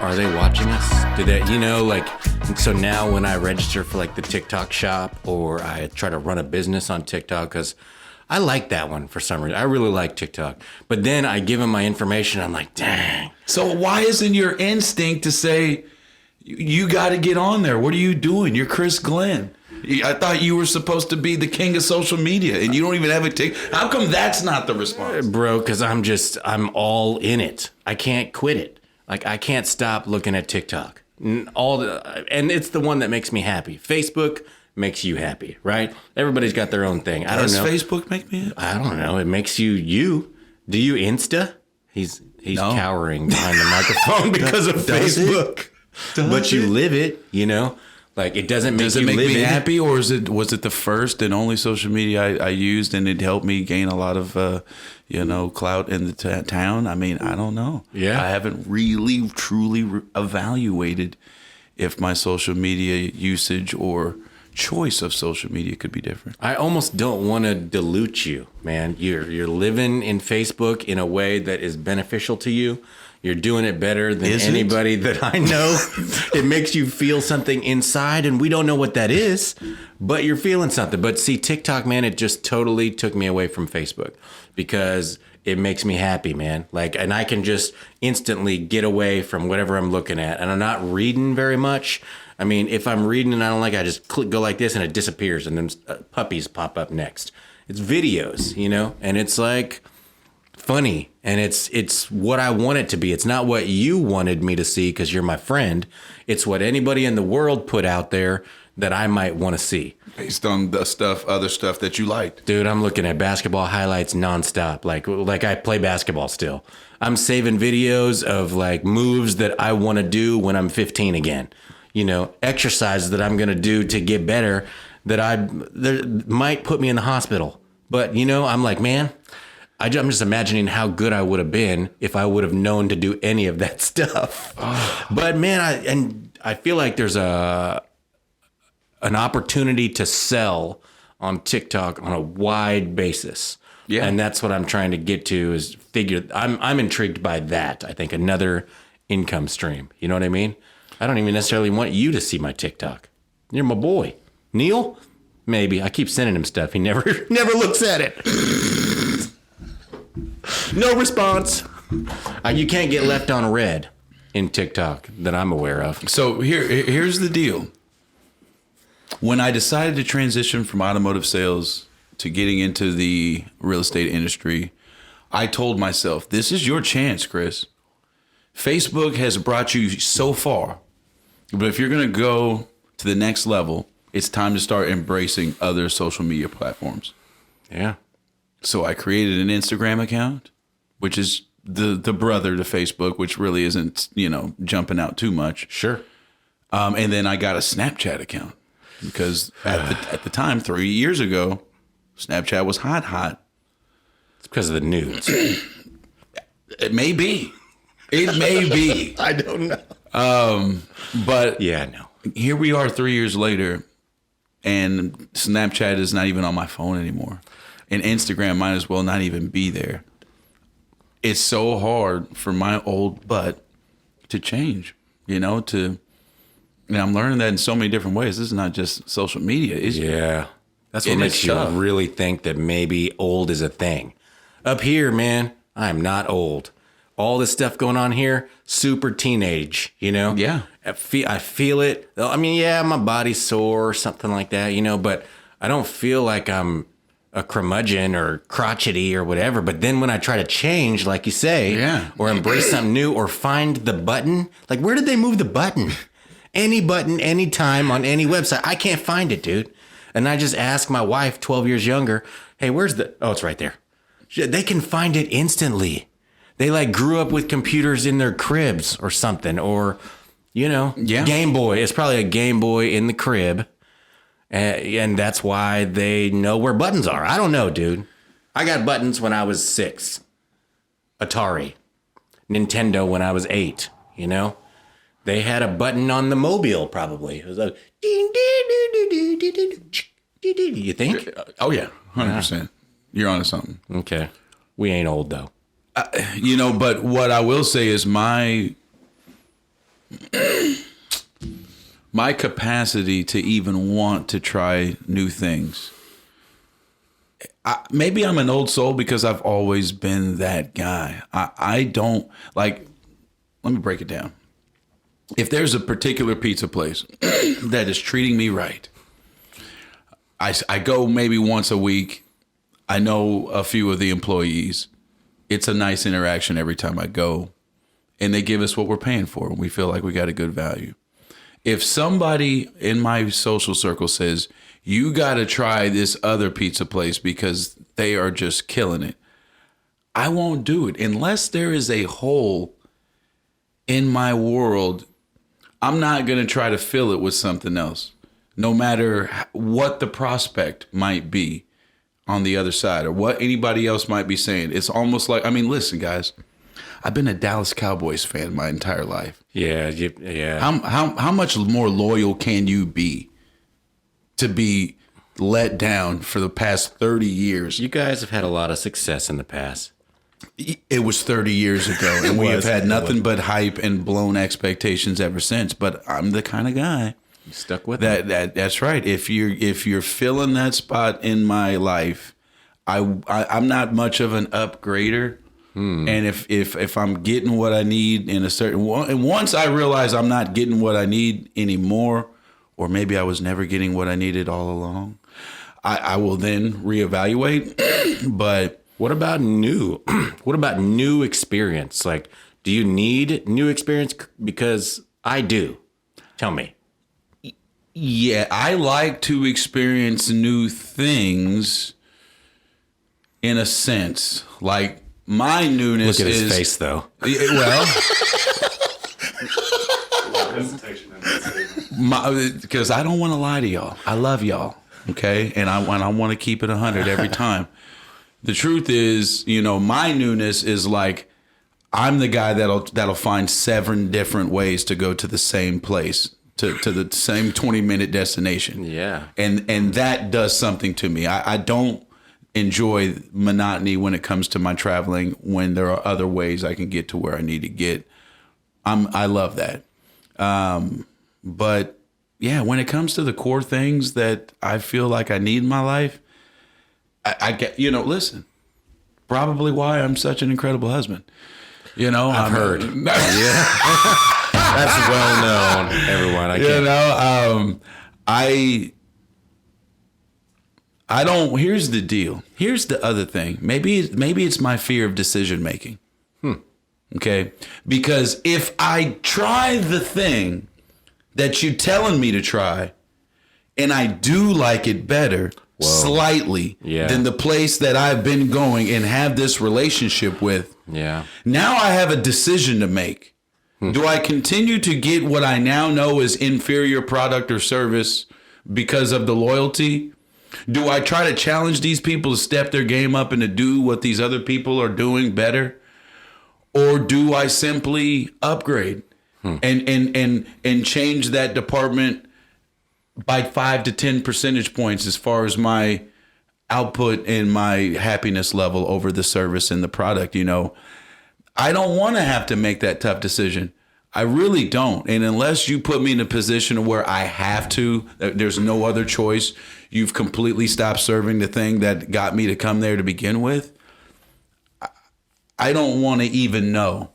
are they watching us? Do they, like, so now when I register for like the TikTok shop or I try to run a business on TikTok, because I like that one for some reason. I really like TikTok. But then I give them my information. I'm like, dang. So why isn't your instinct to say, you got to get on there? What are you doing? You're Chris Glenn. I thought you were supposed to be the king of social media, and you don't even have a TikTok. How come that's not the response? Bro, because I'm all in it. I can't quit it. Like, I can't stop looking at TikTok. And it's the one that makes me happy. Facebook makes you happy, right? Everybody's got their own thing. I don't know. Does Facebook make me happy? I don't know. It makes you. Do you Insta? He's cowering behind the microphone because of Facebook. But you live it, Like, it doesn't make you live it. Does it make me happy, or was it the first and only social media I used, and it helped me gain a lot of, clout in the town? I mean, I don't know. Yeah. I haven't really, truly evaluated if my social media usage or choice of social media could be different. I almost don't want to dilute you, man. You're living in Facebook in a way that is beneficial to you. You're doing it better than anybody that I know. It makes you feel something inside, and we don't know what that is, but you're feeling something. But see, TikTok, man, it just totally took me away from Facebook because it makes me happy, man. Like, and I can just instantly get away from whatever I'm looking at, and I'm not reading very much. I mean, if I'm reading and I don't like it, I just go like this and it disappears, and then puppies pop up next. It's videos, and it's like funny, and it's what I want it to be. It's not what you wanted me to see because you're my friend. It's what anybody in the world put out there that I might want to see. Based on the other stuff that you liked. Dude, I'm looking at basketball highlights nonstop. Like I play basketball still. I'm saving videos of like moves that I want to do when I'm 15 again. Exercises that I'm going to do to get better that might put me in the hospital. But, I'm like, man, I'm just imagining how good I would have been if I would have known to do any of that stuff. Oh. But man, I feel like there's an opportunity to sell on TikTok on a wide basis. Yeah. And that's what I'm trying to get to is I'm intrigued by that. I think another income stream. You know what I mean? I don't even necessarily want you to see my TikTok. You're my boy. Neil? Maybe. I keep sending him stuff. He never looks at it. No response. You can't get left on red in TikTok that I'm aware of. So here's the deal. When I decided to transition from automotive sales to getting into the real estate industry, I told myself, this is your chance, Chris. Facebook has brought you so far, but if you're going to go to the next level, it's time to start embracing other social media platforms. Yeah. So I created an Instagram account, which is the brother to Facebook, which really isn't, jumping out too much. Sure. And then I got a Snapchat account because at the time, 3 years ago, Snapchat was hot. It's because of the nudes. It may be. It may be. I don't know. But yeah, no. Here we are 3 years later, and Snapchat is not even on my phone anymore. And Instagram might as well not even be there. It's so hard for my old butt to change, and I'm learning that in so many different ways. This is not just social media. Yeah. That's what makes you really think that maybe old is a thing. Up here, man, I'm not old. All this stuff going on here, super teenage, Yeah. I feel it. I mean, yeah, my body's sore or something like that, but I don't feel like I'm a curmudgeon or crotchety or whatever. But then when I try to change, like you say, or embrace something new or find the button, like where did they move the button? Any button, anytime on any website. I can't find it, dude. And I just ask my wife, 12 years younger, hey, oh, it's right there. They can find it instantly. They like grew up with computers in their cribs or something, or, Game Boy. It's probably a Game Boy in the crib. And that's why they know where buttons are. I don't know, dude. I got buttons when I was 6. Atari. Nintendo when I was 8, They had a button on the mobile, probably. It was like, you think? Oh, yeah. 100%. You're onto something. Okay. We ain't old, though. But what I will say is my My capacity to even want to try new things. Maybe I'm an old soul because I've always been that guy. I don't like, let me break it down. If there's a particular pizza place that is treating me right, I go maybe once a week. I know a few of the employees. It's a nice interaction every time I go, and they give us what we're paying for, and we feel like we got a good value. If somebody in my social circle says, you got to try this other pizza place because they are just killing it, I won't do it unless there is a hole in my world. I'm not going to try to fill it with something else, no matter what the prospect might be on the other side or what anybody else might be saying. It's almost like, I mean, listen, guys, I've been a Dallas Cowboys fan my entire life. Yeah. Yeah. How much more loyal can you be to be let down for the past 30 years? You guys have had a lot of success in the past. It was 30 years ago, and we have had nothing but hype and blown expectations ever since. But I'm the kind of guy You stuck with it. that's right. If you're filling that spot in my life, I'm not much of an upgrader. And if I'm getting what I need in a certain one, and once I realize I'm not getting what I need anymore, or maybe I was never getting what I needed all along, I will then reevaluate. But What about new? What about new experience? Like, do you need new experience? Because I do. Tell me. yeah, I like to experience new things in a sense. Like my newness Look at is his face, though. well, because I don't want to lie to y'all. I love y'all, okay, and I want to keep it 100 every time. The truth is, my newness is like I'm the guy that'll find 7 different ways to go to the same place, to the same 20-minute destination. Yeah. And that does something to me. I don't enjoy monotony when it comes to my traveling when there are other ways I can get to where I need to get. I love that. But yeah, when it comes to the core things that I feel like I need in my life, I get, listen, probably why I'm such an incredible husband. I've heard. Yeah. That's well known, everyone. I don't, here's the deal. Here's the other thing. Maybe it's my fear of decision making. Okay. Because if I try the thing that you're telling me to try and I do like it better slightly than the place that I've been going and have this relationship with. Yeah. Now I have a decision to make. Do I continue to get what I now know is inferior product or service because of the loyalty? Do I try to challenge these people to step their game up and to do what these other people are doing better? Or do I simply upgrade and change that department by 5 to 10 percentage points as far as my output and my happiness level over the service and the product? I don't want to have to make that tough decision. I really don't. And unless you put me in a position where I have to, there's no other choice, you've completely stopped serving the thing that got me to come there to begin with, I don't want to even know.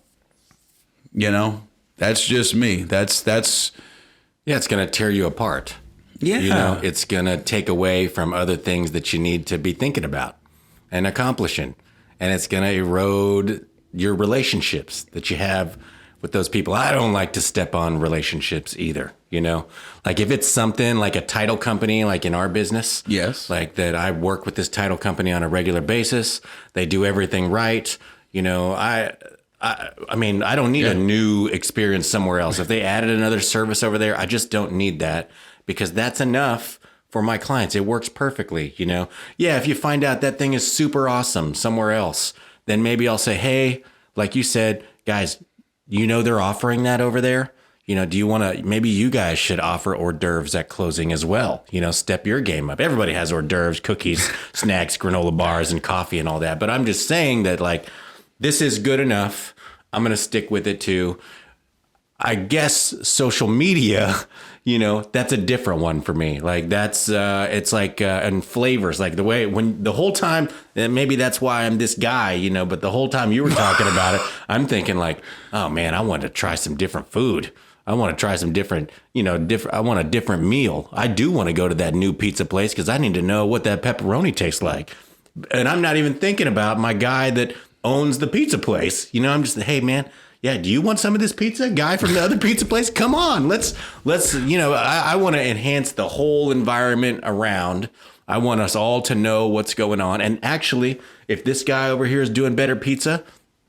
That's just me. That's Yeah, it's going to tear you apart. Yeah. It's going to take away from other things that you need to be thinking about and accomplishing. And it's going to erode your relationships that you have with those people. I don't like to step on relationships either, Like if it's something like a title company, like in our business. Yes. Like that I work with this title company on a regular basis. They do everything right. I mean, I don't need a new experience somewhere else. If they added another service over there, I just don't need that because that's enough for my clients. It works perfectly, Yeah, if you find out that thing is super awesome somewhere else, then maybe I'll say, hey, like you said, guys, they're offering that over there. Do you want to, maybe you guys should offer hors d'oeuvres at closing as well. Step your game up. Everybody has hors d'oeuvres, cookies, snacks, granola bars, and coffee and all that. But I'm just saying that, like, this is good enough. I'm going to stick with it too. I guess social media, that's a different one for me. Like that's, it's like, and flavors, like the way when the whole time, and maybe that's why I'm this guy, but the whole time you were talking about it, I'm thinking like, oh man, I want to try some different food. I want to try some different, I want a different meal. I do want to go to that new pizza place because I need to know what that pepperoni tastes like. And I'm not even thinking about my guy that owns the pizza place. I'm just, hey man, yeah, do you want some of this pizza? Guy from the other pizza place? Come on, let's, I want to enhance the whole environment around. I want us all to know what's going on. And actually, if this guy over here is doing better pizza,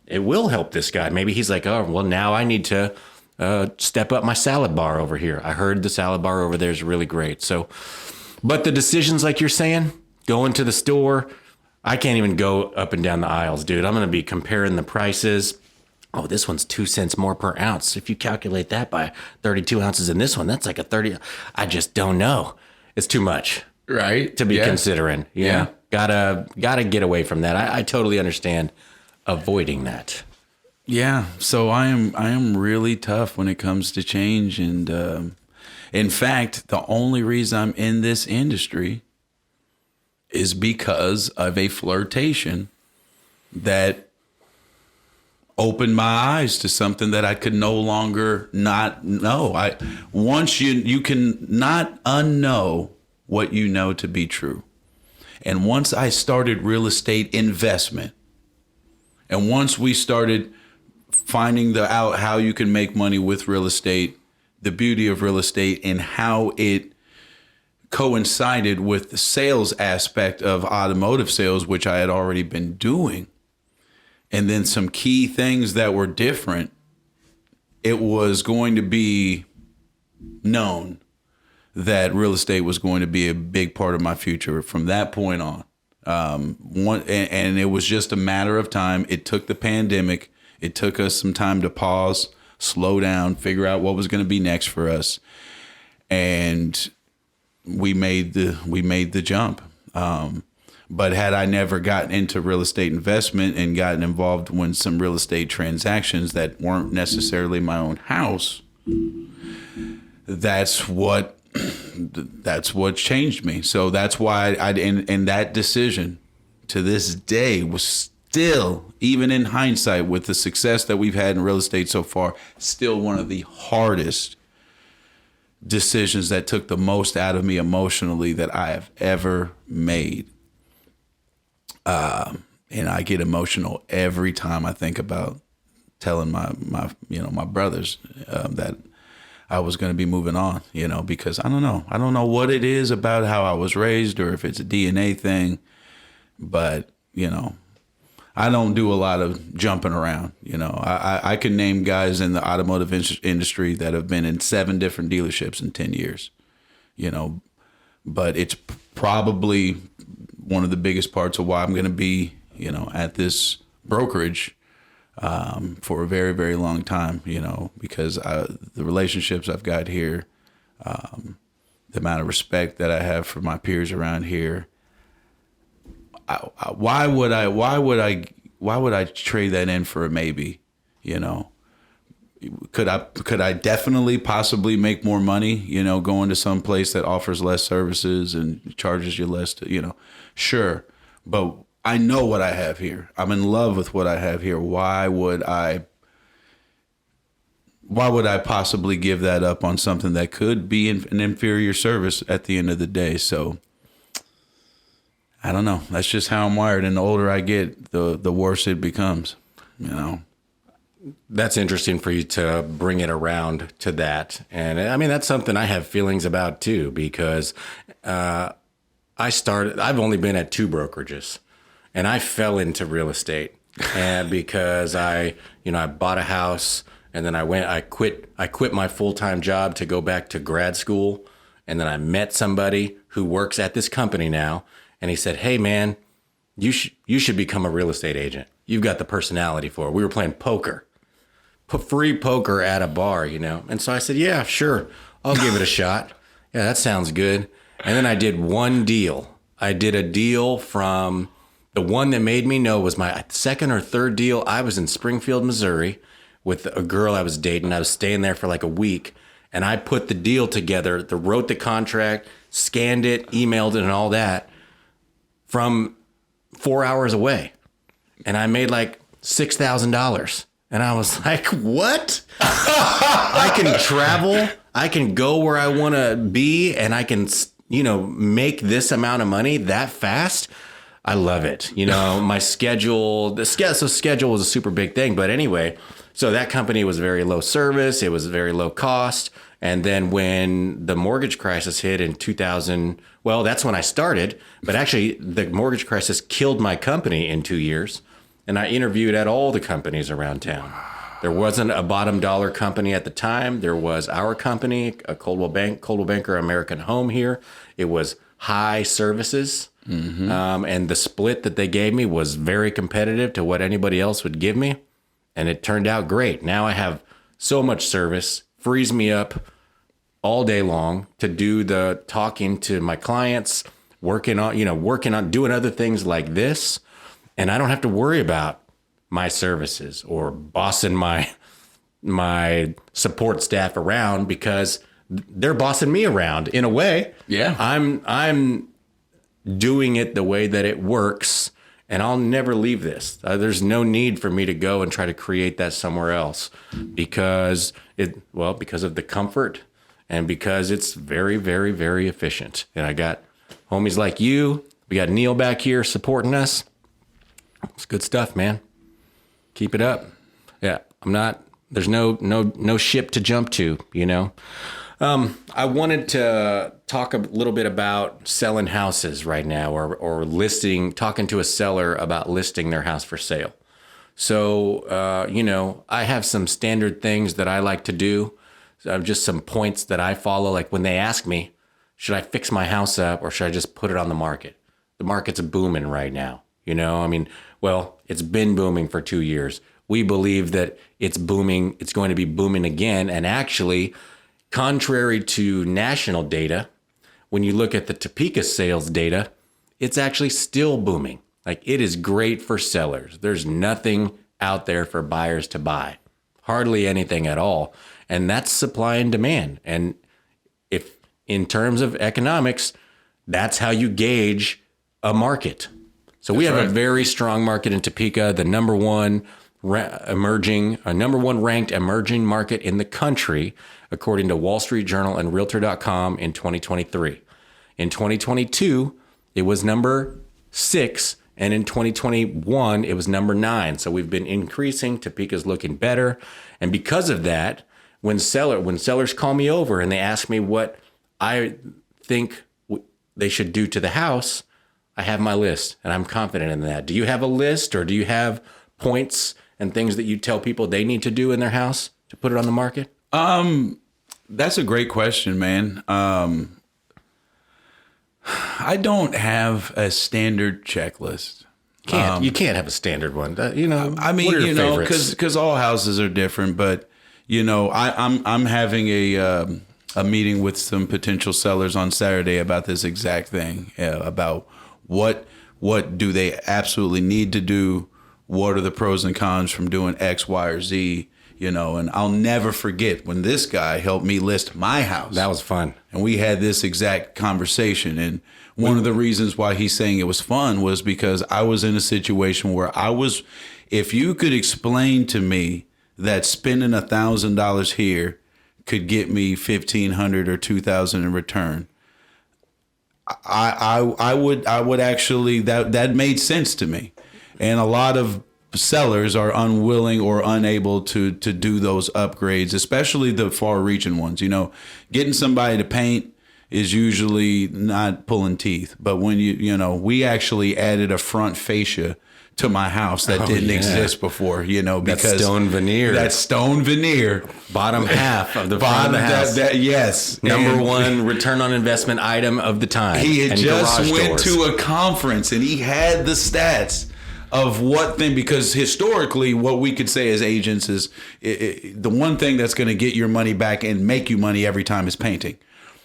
it will help this guy. Maybe he's like, oh, well, now I need to step up my salad bar over here. I heard the salad bar over there is really great. So, but the decisions, like you're saying, going to the store, I can't even go up and down the aisles, dude. I'm going to be comparing the prices. Oh, this one's 2 cents more per ounce. If you calculate that by 32 ounces in this one, that's like a 30. I just don't know. It's too much, right? To be considering. Yeah. Gotta get away from that. I totally understand avoiding that. Yeah. So I am really tough when it comes to change. And in fact, the only reason I'm in this industry is because of a flirtation that opened my eyes to something that I could no longer not know. Once you can not unknow what you know to be true. And once I started real estate investment, and once we started finding out how you can make money with real estate, the beauty of real estate and how it coincided with the sales aspect of automotive sales, which I had already been doing, and then some key things that were different, it was going to be known that real estate was going to be a big part of my future from that point on. And it was just a matter of time. It took the pandemic. It took us some time to pause, slow down, figure out what was going to be next for us. And we made the jump. But had I never gotten into real estate investment and gotten involved in some real estate transactions that weren't necessarily my own house, that's what changed me. So that's why and that decision to this day was still, even in hindsight, with the success that we've had in real estate so far, still one of the hardest decisions that took the most out of me emotionally that I have ever made. And I get emotional every time I think about telling my brothers that I was going to be moving on, because I don't know what it is about how I was raised or if it's a DNA thing, but I don't do a lot of jumping around. I can name guys in the automotive industry that have been in 7 different dealerships in 10 years, but it's probably one of the biggest parts of why I'm going to be, at this brokerage for a very, very long time, because the relationships I've got here, the amount of respect that I have for my peers around here. Why would I trade that in for a maybe? Could I definitely possibly make more money, going to some place that offers less services and charges you less sure. But I know what I have here. I'm in love with what I have here. Why would I possibly give that up on something that could be an inferior service at the end of the day? So I don't know. That's just how I'm wired. And the older I get, the worse it becomes, That's interesting for you to bring it around to that. And I mean, that's something I have feelings about too, because I've only been at 2 brokerages and I fell into real estate. And because I bought a house and then I quit my full-time job to go back to grad school. And then I met somebody who works at this company now. And he said, hey man, you should become a real estate agent. You've got the personality for it. We were playing poker. Free poker at a bar, And so I said, yeah, sure. I'll give it a shot. Yeah, that sounds good. And then I did one deal. I did a deal from the one that made me know was my second or third deal. I was in Springfield, Missouri. with a girl I was dating. I was staying there for like a week, and I put the deal together, wrote the contract, scanned it, emailed it, and all that from 4 hours away. And I made like $6,000. And I was like, what? I can travel. I can go where I want to be, and I can, make this amount of money that fast. I love it. My schedule, schedule was a super big thing. But anyway, so that company was very low service. It was very low cost. And then when the mortgage crisis hit in 2000, well, that's when I started. But actually, the mortgage crisis killed my company in 2 years. And I interviewed at all the companies around town. There wasn't a bottom dollar company at the time. There was our company, a Coldwell Banker American Home here. It was high services. And the split that they gave me was very competitive to what anybody else would give me. And it turned out great. Now I have so much service, frees me up all day long to do the talking to my clients, working on doing other things like this. And I don't have to worry about my services or bossing my support staff around, because they're bossing me around in a way. Yeah. I'm doing it the way that it works, and I'll never leave this. There's no need for me to go and try to create that somewhere else, because of the comfort and because it's very, very, very efficient. And I got homies like you. We got Neil back here supporting us. It's good stuff, man. Keep it up. Yeah, there's no ship to jump to, I wanted to talk a little bit about selling houses right now, or talking to a seller about listing their house for sale. So, I have some standard things that I like to do. Just some points that I follow. Like when they ask me, should I fix my house up or should I just put it on the market? The market's booming right now. It's been booming for 2 years. We believe that it's booming. It's going to be booming again. And actually, contrary to national data, when you look at the Topeka sales data, it's actually still booming. Like, it is great for sellers. There's nothing out there for buyers to buy. Hardly anything at all. And that's supply and demand. And if in terms of economics, that's how you gauge a market. So we have a very strong market in Topeka, the number one ranked emerging market in the country, according to Wall Street Journal and Realtor.com in 2023. In 2022, it was number 6, and in 2021, it was number 9. So we've been increasing. Topeka's looking better. And because of that, when sellers call me over and they ask me what I think they should do to the house, I have my list, and I'm confident in that. Do you have a list, or do you have points and things that you tell people they need to do in their house to put it on the market? That's a great question, man. I don't have a standard checklist. You can't have a standard one. What are your favorites? Because all houses are different. But I'm having a meeting with some potential sellers on Saturday about this exact thing, about what do they absolutely need to do? What are the pros and cons from doing X, Y, or Z? And I'll never forget when this guy helped me list my house. That was fun. And we had this exact conversation. And one of the reasons why he's saying it was fun was because I was in a situation where if you could explain to me that spending $1,000 here could get me $1,500 or $2,000 in return, I would actually, that made sense to me. And a lot of sellers are unwilling or unable to do those upgrades, especially the far reaching ones. Getting somebody to paint is usually not pulling teeth. But when we actually added a front fascia to my house that didn't exist before, because that stone veneer, bottom half of the front of the house. Yes. Number one return on investment item of the time. He had just went to a conference and he had the stats of what thing, because historically what we could say as agents is the one thing that's going to get your money back and make you money every time is painting.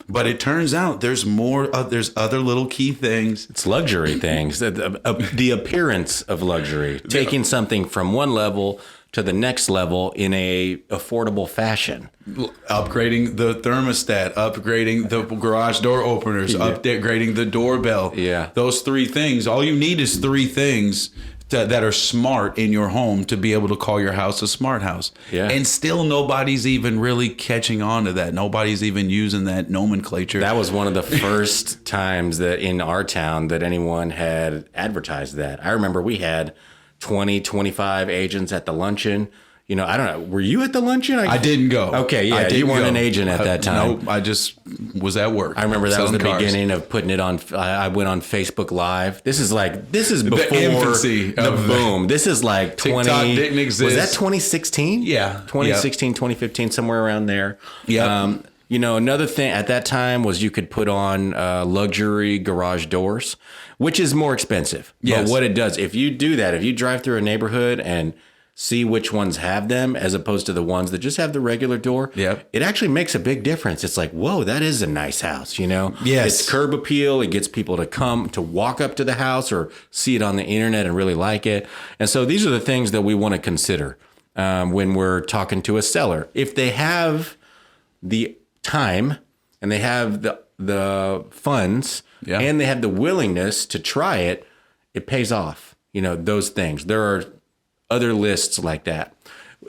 But it turns out there's other little key things. It's luxury things, the appearance of luxury, taking something from one level to the next level in a affordable fashion. Upgrading the thermostat, upgrading the garage door openers, upgrading the doorbell. Yeah. Those 3 things. All you need is 3 things that are smart in your home to be able to call your house a smart house. Yeah. And still nobody's even really catching on to that. Nobody's even using that nomenclature. That was one of the first times that in our town that anyone had advertised that. I remember we had 20, 25 agents at the luncheon. You know, I don't know. Were you at the luncheon? I didn't go. Okay, yeah, you weren't an agent at that time. No, I just was at work. I remember that was the cars. beginning of putting it on. I went on Facebook Live. This is before the infancy the of boom. This is like 20. TikTok didn't exist. Was that 2016? Yeah. 2016, 2015, somewhere around there. Yeah. You know, another thing at that time was you could put on luxury garage doors, which is more expensive. Yes. But what it does, if you do that, if you drive through a neighborhood and see which ones have them as opposed to the ones that just have the regular door, it actually makes a big difference. It's like, whoa, that is a nice house, you know? Yes. It's curb appeal. It gets people to walk up to the house or see it on the internet and really like it. And so these are the things that we want to consider when we're talking to a seller. If they have the time and they have the funds and they have the willingness to try it, it pays off. You know, those things. There are other lists like that.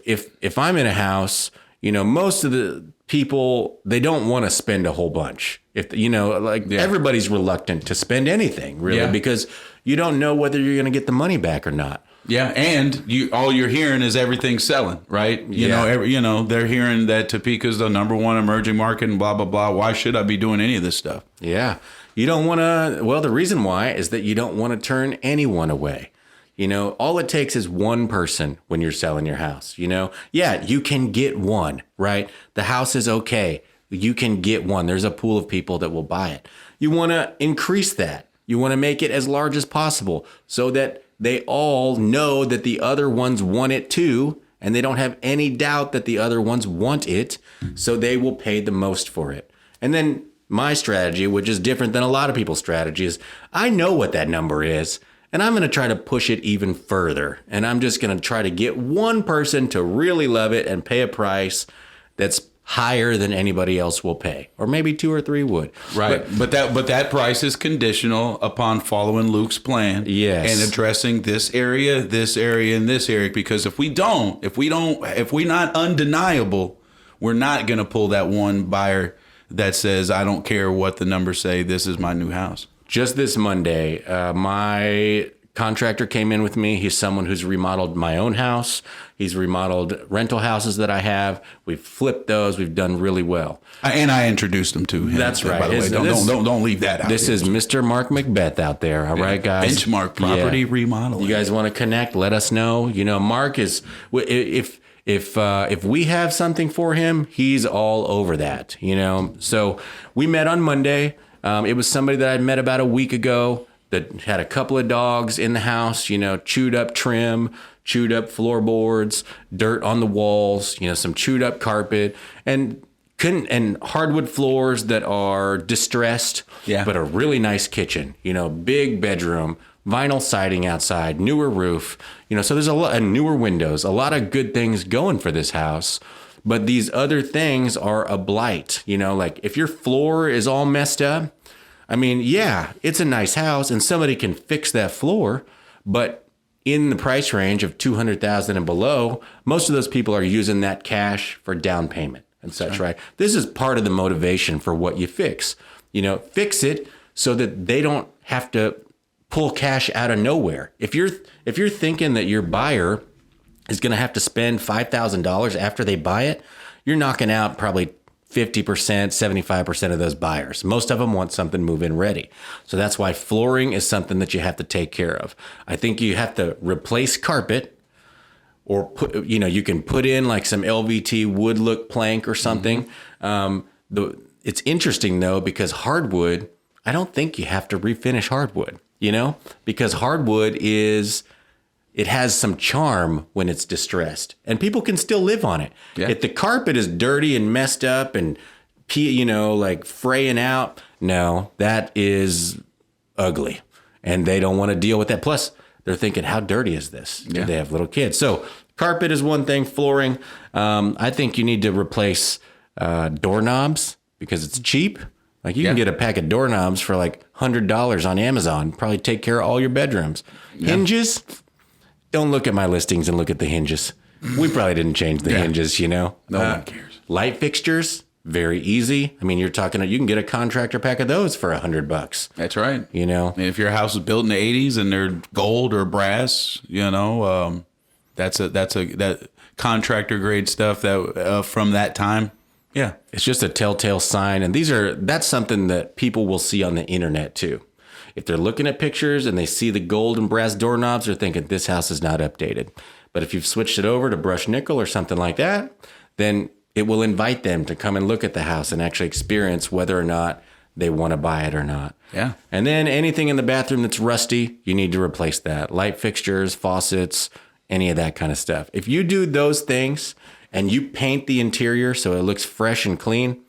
If I'm in a house, you know, most of the people, they don't want to spend a whole bunch. If you know, everybody's reluctant to spend anything really because you don't know whether you're going to get the money back or not. Yeah, and all you're hearing is everything selling, right? You know, they're hearing that Topeka's the #1 emerging market and blah blah blah. Why should I be doing any of this stuff? Yeah, you don't want to. Well, the reason why is that you don't want to turn anyone away. You know, all it takes is one person when you're selling your house. You know, yeah, you can get one, right? The house is okay. You can get one. There's a pool of people that will buy it. You want to increase that. You want to make it as large as possible so that they all know that the other ones want it too, and they don't have any doubt that the other ones want it, so they will pay the most for it. And then my strategy, which is different than a lot of people's strategy, is I know what that number is, and I'm going to try to push it even further. And I'm just going to try to get one person to really love it and pay a price that's higher than anybody else will pay, or maybe 2 or 3 would. Right, but that price is conditional upon following Luke's plan, yes, and addressing this area, and this area. Because if we're not undeniable, we're not going to pull that one buyer that says, "I don't care what the numbers say. This is my new house." Just this Monday, my contractor came in with me. He's someone who's remodeled my own house. He's remodeled rental houses that I have. We've flipped those. We've done really well. And I introduced him to him. That's right. By the way, don't leave that out. This is Mr. Mark Macbeth out there. All right, guys. Benchmark Property Remodeling. You guys want to connect? Let us know. You know, Mark is if we have something for him, he's all over that. You know, so we met on Monday. It was somebody that I'd met about a week ago that had a couple of dogs in the house, you know, chewed up trim, chewed up floorboards, dirt on the walls, you know, some chewed up carpet and hardwood floors that are distressed, but a really nice kitchen, you know, big bedroom, vinyl siding outside, newer roof, you know, so there's a lot of newer windows, a lot of good things going for this house. But these other things are a blight, you know, like if your floor is all messed up, I mean, yeah, it's a nice house and somebody can fix that floor, but in the price range of $200,000 and below, most of those people are using that cash for down payment and such, right? This is part of the motivation for what you fix. You know, fix it so that they don't have to pull cash out of nowhere. If you're thinking that your buyer is going to have to spend $5,000 after they buy it, you're knocking out probably 50%, 75% of those buyers. Most of them want something move-in ready. So that's why flooring is something that you have to take care of. I think you have to replace carpet or put, you know, you can put in like some LVT wood look plank or something. It's interesting though, because hardwood, I don't think you have to refinish hardwood, you know, because hardwood it has some charm when it's distressed and people can still live on it. Yeah. If the carpet is dirty and messed up and, you know, like fraying out, no, that is ugly and they don't want to deal with that. Plus they're thinking, how dirty is this? Do they have little kids? So Carpet is one thing. Flooring. I think you need to replace doorknobs because it's cheap. Like you can get a pack of doorknobs for like $100 on Amazon. Probably take care of all your bedrooms. Hinges. Don't look at my listings and look at the hinges. We probably didn't change the hinges, you know. No one cares. Light fixtures. Very easy. I mean, you're talking. You can get a contractor pack of those for $100. That's right. You know, and if your house was built in the '80s and they're gold or brass, you know, that contractor grade stuff that from that time. Yeah, it's just a telltale sign, and that's something that people will see on the internet too. If they're looking at pictures and they see the gold and brass doorknobs, they're thinking this house is not updated. But if you've switched it over to brushed nickel or something like that, then it will invite them to come and look at the house and actually experience whether or not they want to buy it or not. Yeah. And then anything in the bathroom that's rusty, you need to replace that. Light fixtures, faucets, any of that kind of stuff. If you do those things and you paint the interior so it looks fresh and clean,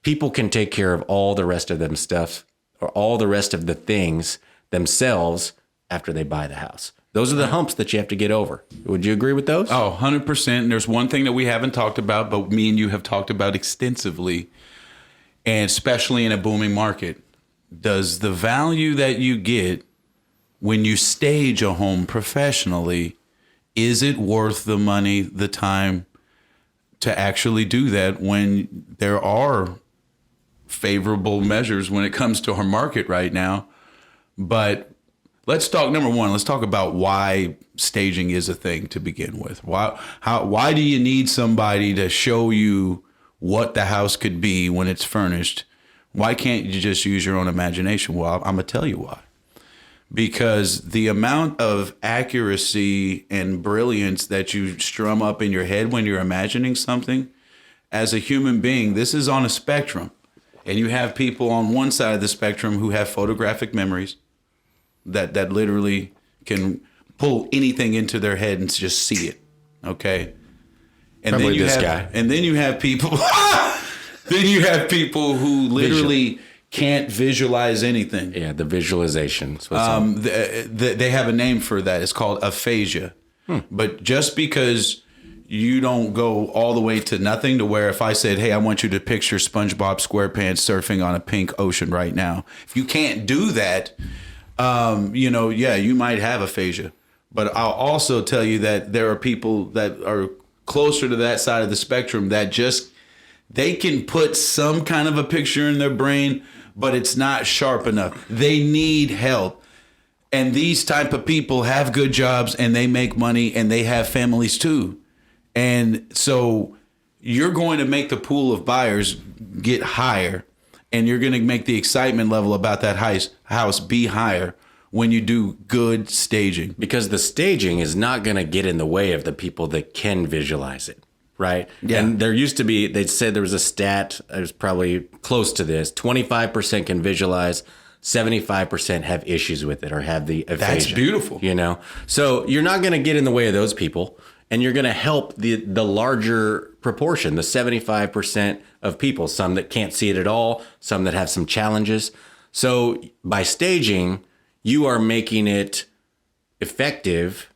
people can take care of all the rest of them stuff or all the rest of the things themselves after they buy the house. Those are the humps that you have to get over. Would you agree with those? Oh, 100%. And there's one thing that we haven't talked about, but me and you have talked about extensively, and especially in a booming market. Does the value that you get when you stage a home professionally, is it worth the money, the time to actually do that when there are favorable measures when it comes to our market right now? But let's talk, number one, let's talk about why staging is a thing to begin with. Why do you need somebody to show you what the house could be when it's furnished? Why can't you just use your own imagination? Well, I'm going to tell you why. Because the amount of accuracy and brilliance that you strum up in your head when you're imagining something, as a human being, this is on a spectrum. And you have people on one side of the spectrum who have photographic memories that literally can pull anything into their head and just see it. Okay. And probably then you this have, guy. And then you have people then you have people who literally can't visualize anything. Yeah, the visualization. They have a name for that. It's called aphasia. But just because you don't go all the way to nothing, to where if I said, hey, I want you to picture SpongeBob SquarePants surfing on a pink ocean right now. If you can't do that, you might have aphasia. But I'll also tell you that there are people that are closer to that side of the spectrum that they can put some kind of a picture in their brain, but it's not sharp enough. They need help. And these type of people have good jobs and they make money and they have families too. And so you're going to make the pool of buyers get higher, and you're going to make the excitement level about that house be higher when you do good staging. Because the staging is not going to get in the way of the people that can visualize it, right? Yeah. And there used to be, they said there was a stat, it was probably close to this, 25% can visualize, 75% have issues with it or have the aphasia. That's beautiful. You know? So you're not going to get in the way of those people, and you're going to help the larger proportion, the 75% of people, some that can't see it at all, some that have some challenges. So by staging, you are making it effective,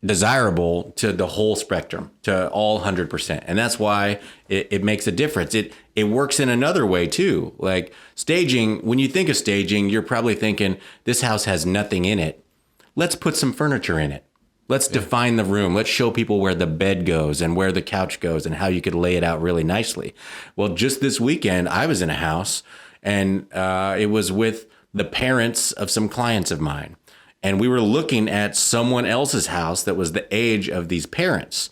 desirable to the whole spectrum, to all 100%. And that's why it makes a difference. It works in another way too. Like staging, when you think of staging, you're probably thinking, this house has nothing in it. Let's put some furniture in it. Let's define the room. Let's show people where the bed goes and where the couch goes and how you could lay it out really nicely. Well, just this weekend, I was in a house, and it was with the parents of some clients of mine. And we were looking at someone else's house that was the age of these parents.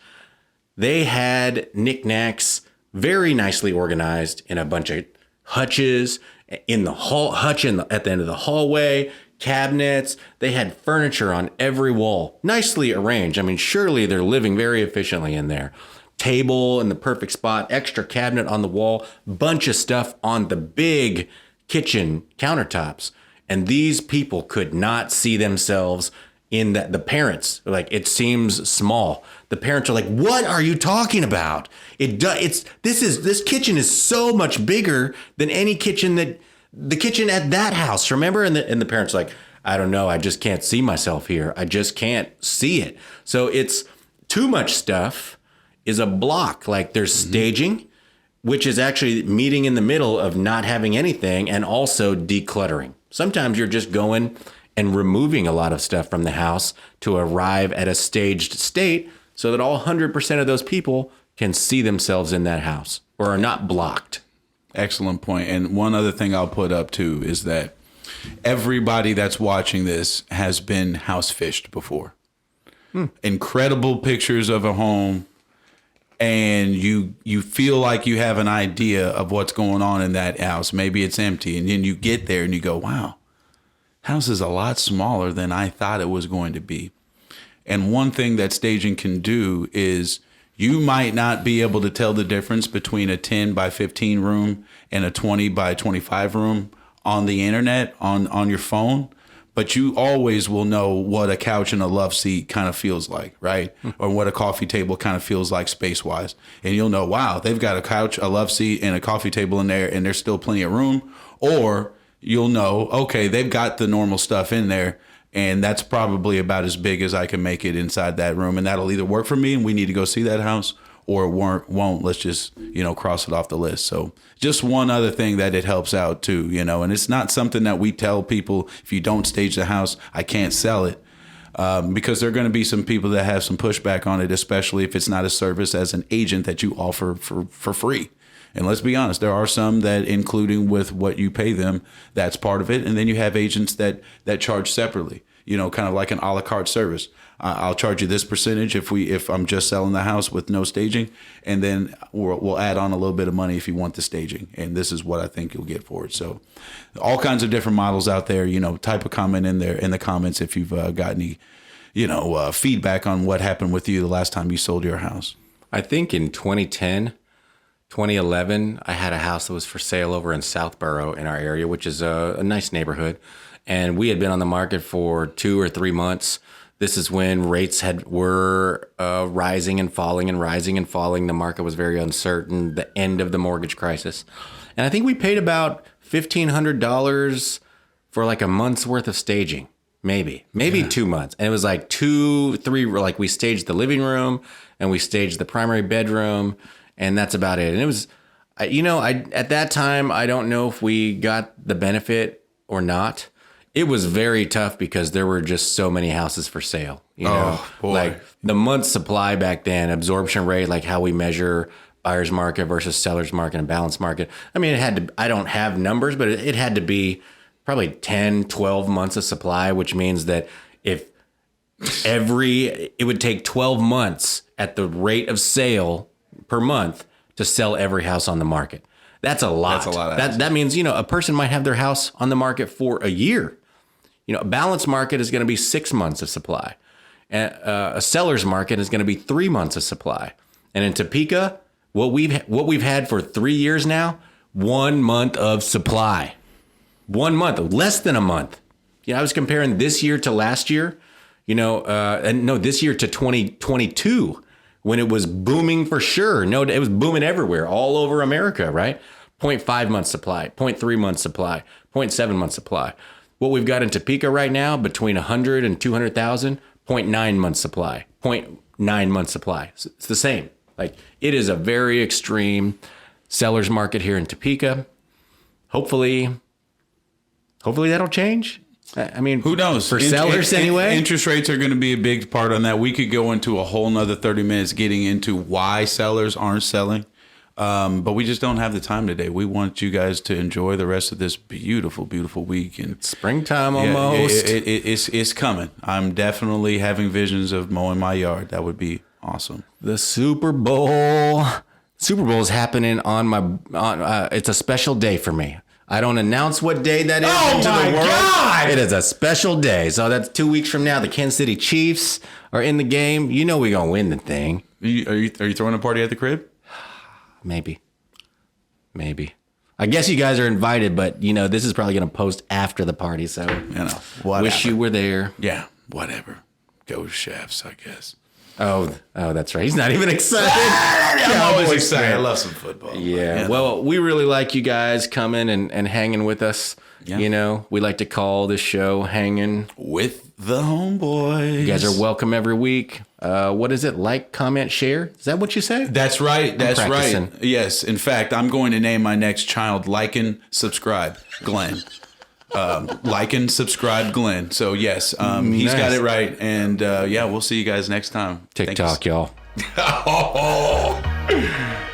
They had knickknacks very nicely organized in a bunch of hutches in the hutch at the end of the hallway, cabinets. They had furniture on every wall, nicely arranged. I mean, surely they're living very efficiently in there. Table in the perfect spot, extra cabinet on the wall, bunch of stuff on the big kitchen countertops. And these people could not see themselves in that. The parents are like, it seems small. The parents are like, what are you talking about? This kitchen is so much bigger than any kitchen the kitchen at that house. Remember? And the parents are like, I don't know. I just can't see myself here. I just can't see it. So it's too much stuff is a block. Like there's staging, which is actually meeting in the middle of not having anything and also decluttering. Sometimes you're just going and removing a lot of stuff from the house to arrive at a staged state so that all 100% of those people can see themselves in that house or are not blocked. Excellent point. And one other thing I'll put up too is that everybody that's watching this has been house fished before. Incredible pictures of a home, and you feel like you have an idea of what's going on in that house. Maybe it's empty, and then you get there and you go, wow, house is a lot smaller than I thought it was going to be. And one thing that staging can do is you might not be able to tell the difference between a 10 by 15 room and a 20 by 25 room on the internet, on your phone, but you always will know what a couch and a love seat kind of feels like, right? Or what a coffee table kind of feels like space-wise. And you'll know, wow, they've got a couch, a love seat, and a coffee table in there, and there's still plenty of room. Or you'll know, okay, they've got the normal stuff in there, and that's probably about as big as I can make it inside that room. And that'll either work for me, and we need to go see that house, or it won't. Let's just, cross it off the list. So just one other thing that it helps out too, and it's not something that we tell people, if you don't stage the house, I can't sell it. Because there are going to be some people that have some pushback on it, especially if it's not a service as an agent that you offer for free. And let's be honest, there are some that, including with what you pay them, that's part of it. And then you have agents that charge separately, kind of like an a la carte service. I'll charge you this percentage if I'm just selling the house with no staging, and then we'll add on a little bit of money if you want the staging. And this is what I think you'll get for it. So all kinds of different models out there. Type a comment in there in the comments if you've got any feedback on what happened with you the last time you sold your house. I think in 2011, I had a house that was for sale over in Southborough in our area, which is a nice neighborhood. And we had been on the market for 2 or 3 months. This is when rates were rising and falling and rising and falling. The market was very uncertain, the end of the mortgage crisis. And I think we paid about $1,500 for like a month's worth of staging, maybe 2 months. And it was like 2, 3, like we staged the living room and we staged the primary bedroom, and that's about it. And it was, at that time, I don't know if we got the benefit or not. It was very tough because there were just so many houses for sale. Like the month's supply back then, absorption rate, like how we measure buyer's market versus seller's market and balance market. I mean, I don't have numbers, but it had to be probably 10, 12 months of supply, which means that it would take 12 months at the rate of sale per month to sell every house on the market. That's a lot. That's a lot. That means, a person might have their house on the market for a year. A balanced market is going to be 6 months of supply. And a seller's market is going to be 3 months of supply. And in Topeka, what we've had for 3 years now, 1 month of supply. 1 month, less than a month. I was comparing this year to last year, this year to 2022 when it was booming for sure. No, it was booming everywhere, all over America, right? 0.5 months supply, 0.3 months supply, 0.7 months supply. What we've got in Topeka right now, between 100 and 200,000, 0.9 months supply, 0.9 months supply. It's the same. Like, it is a very extreme seller's market here in Topeka. Hopefully that'll change. I mean, who knows? For sellers anyway. Interest rates are going to be a big part on that. We could go into a whole nother 30 minutes getting into why sellers aren't selling. But we just don't have the time today. We want you guys to enjoy the rest of this beautiful, beautiful week. And springtime almost. It's coming. I'm definitely having visions of mowing my yard. That would be awesome. The Super Bowl is happening it's a special day for me. I don't announce what day that is into the world. God! It is a special day. So that's 2 weeks from now. The Kansas City Chiefs are in the game. We're going to win the thing. Are you throwing a party at the crib? Maybe. I guess you guys are invited, but this is probably going to post after the party, so whatever. Wish you were there. Yeah, whatever. Go Chefs, I guess. Oh, that's right. He's not even excited. I'm always Cowboys excited. fan. I love some football. Yeah. Well, we really like you guys coming and hanging with us. Yeah. You know, we like to call this show Hangin'. With the homeboys. You guys are welcome every week. What is it? Like, comment, share? Is that what you say? That's right. That's practicing. right. Yes. In fact, I'm going to name my next child Like and Subscribe Glenn. Like and subscribe Glenn. So yes, he's Nice. got it right. And yeah, we'll see you guys next time. TikTok, y'all. Oh.